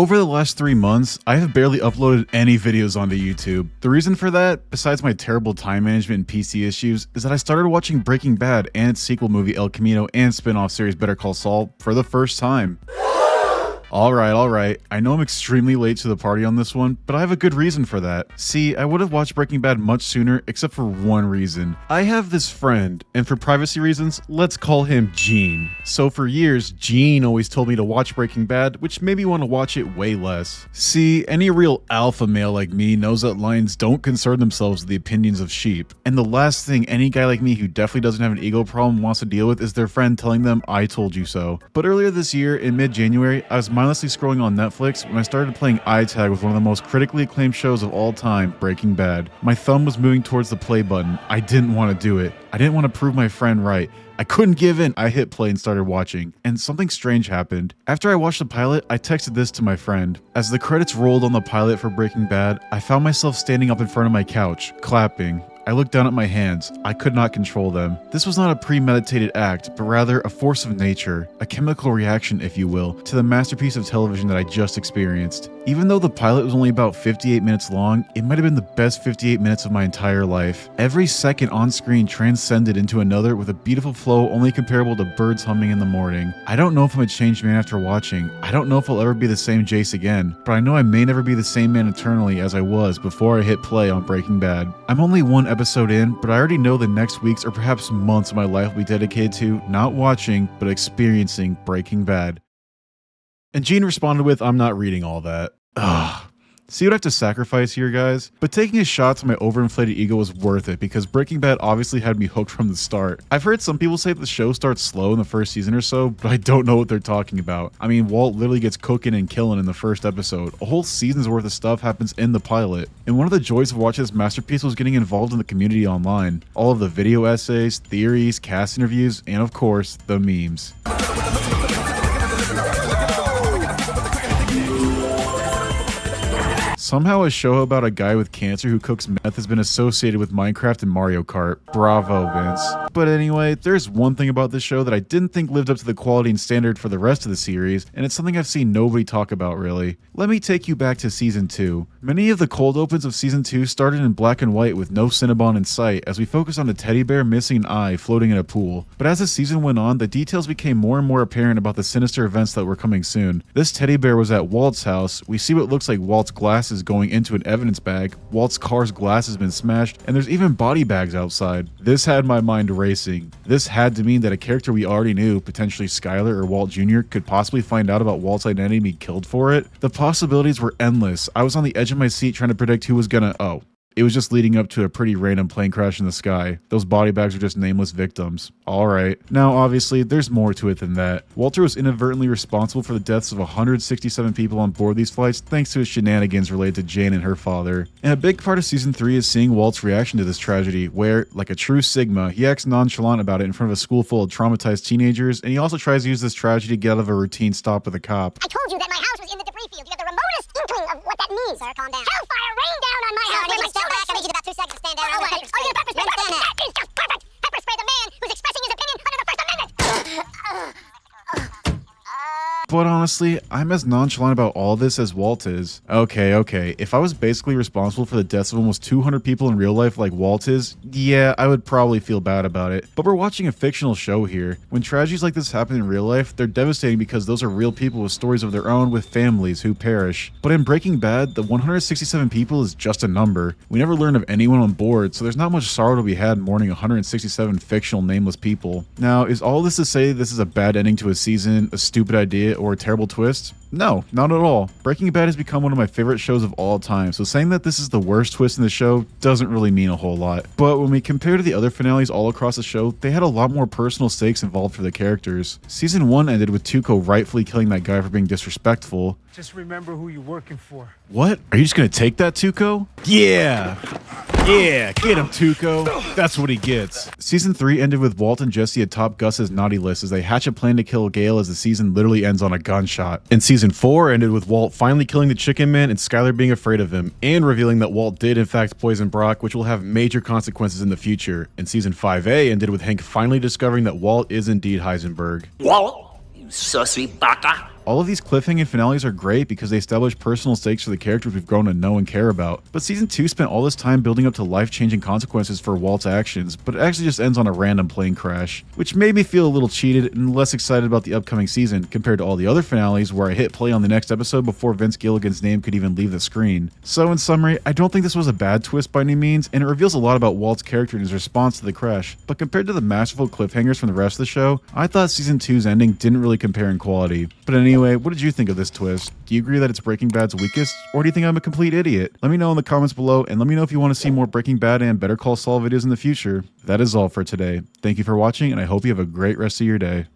Over the last 3 months, I have barely uploaded any videos onto YouTube. The reason for that, besides my terrible time management and PC issues, is that I started watching Breaking Bad and its sequel movie El Camino and spin-off series Better Call Saul for the first time. Alright. I know I'm extremely late to the party on this one, but I have a good reason for that. See, I would have watched Breaking Bad much sooner, except for one reason. I have this friend, and for privacy reasons, let's call him Gene. So for years, Gene always told me to watch Breaking Bad, which made me want to watch it way less. See, any real alpha male like me knows that lions don't concern themselves with the opinions of sheep, and the last thing any guy like me who definitely doesn't have an ego problem wants to deal with is their friend telling them, I told you so. But earlier this year, in mid-January, I was mindlessly scrolling on Netflix when I started playing eye tag with one of the most critically acclaimed shows of all time, Breaking Bad. My thumb was moving towards the play button. I didn't want to do it. I didn't want to prove my friend right. I couldn't give in. I hit play and started watching, and something strange happened. After I watched the pilot, I texted this to my friend. As the credits rolled on the pilot for Breaking Bad, I found myself standing up in front of my couch, clapping. I looked down at my hands. I could not control them. This was not a premeditated act, but rather a force of nature, a chemical reaction, if you will, to the masterpiece of television that I just experienced. Even though the pilot was only about 58 minutes long, it might have been the best 58 minutes of my entire life. Every second on screen transcended into another with a beautiful flow only comparable to birds humming in the morning. I don't know if I'm a changed man after watching. I don't know if I'll ever be the same Jace again, but I know I may never be the same man eternally as I was before I hit play on Breaking Bad. I'm only one episode in, but I already know the next weeks or perhaps months of my life will be dedicated to not watching, but experiencing Breaking Bad. And Gene responded with, I'm not reading all that. Ugh. See what I have to sacrifice here, guys? But taking a shot to my overinflated ego was worth it because Breaking Bad obviously had me hooked from the start. I've heard some people say that the show starts slow in the first season or so, but I don't know what they're talking about. I mean, Walt literally gets cooking and killing in the first episode. A whole season's worth of stuff happens in the pilot. And one of the joys of watching this masterpiece was getting involved in the community online. All of the video essays, theories, cast interviews, and of course, the memes. Somehow a show about a guy with cancer who cooks meth has been associated with Minecraft and Mario Kart. Bravo, Vince. But anyway, there's one thing about this show that I didn't think lived up to the quality and standard for the rest of the series, and it's something I've seen nobody talk about really. Let me take you back to Season 2. Many of the cold opens of Season 2 started in black and white with no Cinnabon in sight as we focused on a teddy bear missing an eye floating in a pool. But as the season went on, the details became more and more apparent about the sinister events that were coming soon. This teddy bear was at Walt's house. We see what looks like Walt's glasses going into an evidence bag. Walt's car's glass has been smashed, and there's even body bags outside. This had my mind racing. This had to mean that a character we already knew, potentially Skyler or Walt Jr., could possibly find out about Walt's identity and be killed for it. The possibilities were endless. I was on the edge of my seat trying to predict who was gonna— it was just leading up to a pretty random plane crash in the sky. Those body bags are just nameless victims. Alright. Now obviously, there's more to it than that. Walter was inadvertently responsible for the deaths of 167 people on board these flights thanks to his shenanigans related to Jane and her father. And a big part of Season 3 is seeing Walt's reaction to this tragedy, where, like a true Sigma, he acts nonchalant about it in front of a school full of traumatized teenagers, and he also tries to use this tragedy to get out of a routine stop with a cop. I told you that my house was in the debris field. You have the remotest inkling of what that means. Sir, calm down. Hellfire rained down on my house. I need you to step back. I need you to about 2 seconds to stand down. Oh, are you gonna pepper spray? That is just perfect. Pepper spray the man who's expressing his opinion under the First Amendment. But honestly, I'm as nonchalant about all this as Walt is. Okay, if I was basically responsible for the deaths of almost 200 people in real life like Walt is, yeah, I would probably feel bad about it. But we're watching a fictional show here. When tragedies like this happen in real life, they're devastating because those are real people with stories of their own with families who perish. But in Breaking Bad, the 167 people is just a number. We never learn of anyone on board, so there's not much sorrow to be had in mourning 167 fictional nameless people. Now, is all this to say this is a bad ending to a season, a stupid idea, or a terrible twist? No, not at all. Breaking Bad has become one of my favorite shows of all time, so saying that this is the worst twist in the show doesn't really mean a whole lot. But when we compare to the other finales all across the show, they had a lot more personal stakes involved for the characters. Season 1 ended with Tuco rightfully killing that guy for being disrespectful. Just remember who you're working for. What? Are you just gonna take that, Tuco? Yeah, get him, Tuco. That's what he gets. Season 3 ended with Walt and Jesse atop Gus's naughty list as they hatch a plan to kill Gale as the season literally ends on a gunshot. And Season 4 ended with Walt finally killing the Chicken Man and Skyler being afraid of him, and revealing that Walt did in fact poison Brock, which will have major consequences in the future. And Season 5A ended with Hank finally discovering that Walt is indeed Heisenberg. Walt, you sussy baka. All of these cliffhanging finales are great because they establish personal stakes for the characters we've grown to know and care about. But season 2 spent all this time building up to life-changing consequences for Walt's actions, but it actually just ends on a random plane crash, which made me feel a little cheated and less excited about the upcoming season compared to all the other finales where I hit play on the next episode before Vince Gilligan's name could even leave the screen. So in summary, I don't think this was a bad twist by any means, and it reveals a lot about Walt's character and his response to the crash, but compared to the masterful cliffhangers from the rest of the show, I thought season 2's ending didn't really compare in quality. But anyway, what did you think of this twist? Do you agree that it's Breaking Bad's weakest, or do you think I'm a complete idiot? Let me know in the comments below, and let me know if you want to see more Breaking Bad and Better Call Saul videos in the future. That is all for today. Thank you for watching, and I hope you have a great rest of your day.